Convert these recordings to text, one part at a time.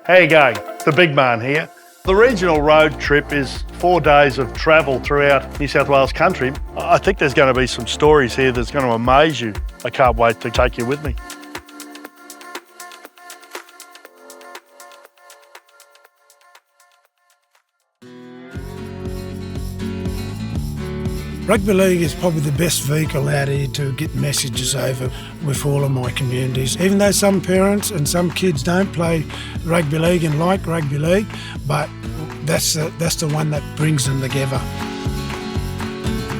How you going? The big man here. The Regional Road Trip is 4 days of travel throughout New South Wales country. I think there's going to be some stories here that's going to amaze you. I can't wait to take you with me. Rugby League is probably the best vehicle out here to get messages over with all of my communities. Even though some parents and some kids don't play rugby league and like rugby league, but that's the one that brings them together.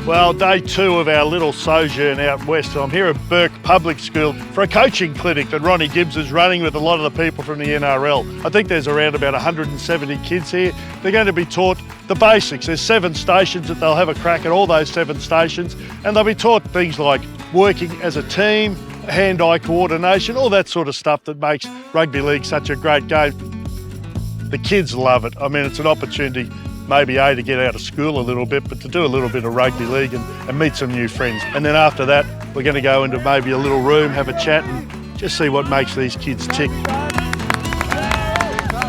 Well, day 2 of our little sojourn out west. I'm here at Burke Public School for a coaching clinic that Ronnie Gibbs is running with a lot of the people from the NRL. I think there's around about 170 kids here. They're going to be taught the basics. There's 7 stations that they'll have a crack at all those 7 stations, and they'll be taught things like working as a team, hand-eye coordination, all that sort of stuff that makes rugby league such a great game. The kids love it. I mean, it's an opportunity maybe to get out of school a little bit, but to do a little bit of rugby league and meet some new friends. And then after that, we're going to go into maybe a little room, have a chat and just see what makes these kids tick.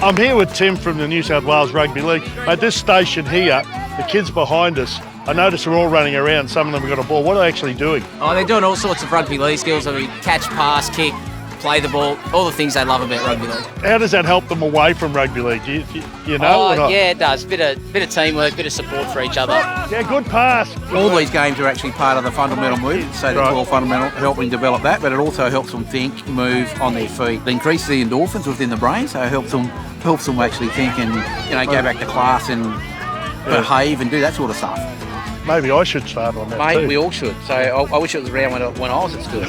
I'm here with Tim from the New South Wales Rugby League. At this station here, the kids behind us, I notice are all running around. Some of them have got a ball. What are they actually doing? Oh, they're doing all sorts of rugby league skills. I mean, catch, pass, kick, play the ball, all the things they love about rugby league. How does that help them away from rugby league? You know or not? Yeah, it does. Bit of teamwork, bit of support for each other. Yeah, good pass. All these games are actually part of the fundamental movement, so they're all fundamental, helping develop that, but it also helps them think, move on their feet. It increases the endorphins within the brain, so it helps them actually think and go back to class and behave and do that sort of stuff. Maybe I should start on that Mate, too. we all should. So I wish it was around when I was at school.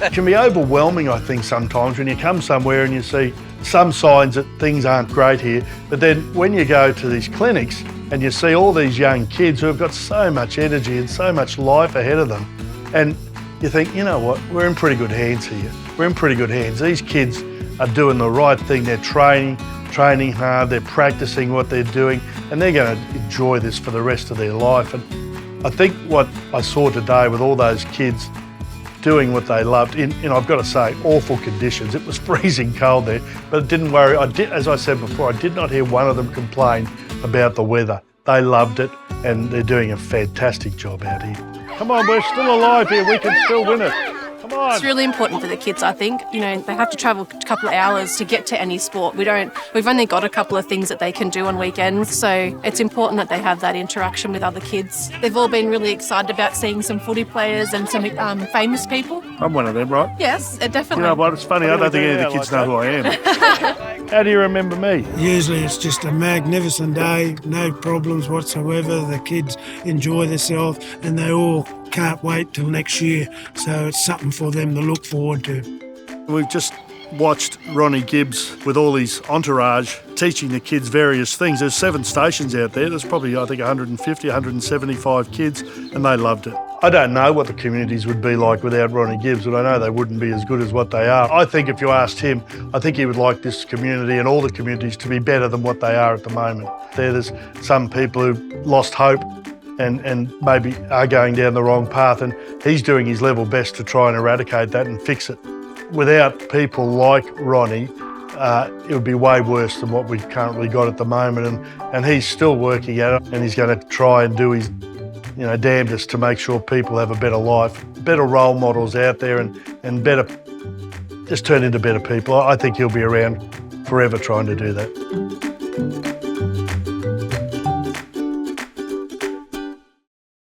It can be overwhelming, I think, sometimes when you come somewhere and you see some signs that things aren't great here. But then when you go to these clinics and you see all these young kids who have got so much energy and so much life ahead of them, and you think, you know what, we're in pretty good hands here. We're in pretty good hands. These kids are doing the right thing. They're training hard, they're practicing what they're doing, and they're going to enjoy this for the rest of their life. And I think what I saw today with all those kids doing what they loved in I've got to say, awful conditions. It was freezing cold there, but it didn't worry. As I said before, I did not hear one of them complain about the weather. They loved it, and they're doing a fantastic job out here. Come on, we're still alive here. We can still win it. Come on. It's really important for the kids, I think. They have to travel a couple of hours to get to any sport. We've only got a couple of things that they can do on weekends, so it's important that they have that interaction with other kids. They've all been really excited about seeing some footy players and some famous people. I'm one of them, right? Yes, definitely. You know what, it's funny, I don't think any of the kids know who I am. How do you remember me? Usually it's just a magnificent day, no problems whatsoever. The kids enjoy themselves and they all can't wait till next year, so it's something for them to look forward to. We've just watched Ronnie Gibbs with all his entourage teaching the kids various things. There's 7 stations out there. There's probably, I think, 150, 175 kids, and they loved it. I don't know what the communities would be like without Ronnie Gibbs, but I know they wouldn't be as good as what they are. I think if you asked him, I think he would like this community and all the communities to be better than what they are at the moment. There's some people who've lost hope and maybe are going down the wrong path, and he's doing his level best to try and eradicate that and fix it. Without people like Ronnie, it would be way worse than what we've currently got at the moment, and he's still working at it, and he's going to try and do his damnedest to make sure people have a better life, better role models out there, and better, just turn into better people. I think he'll be around forever trying to do that.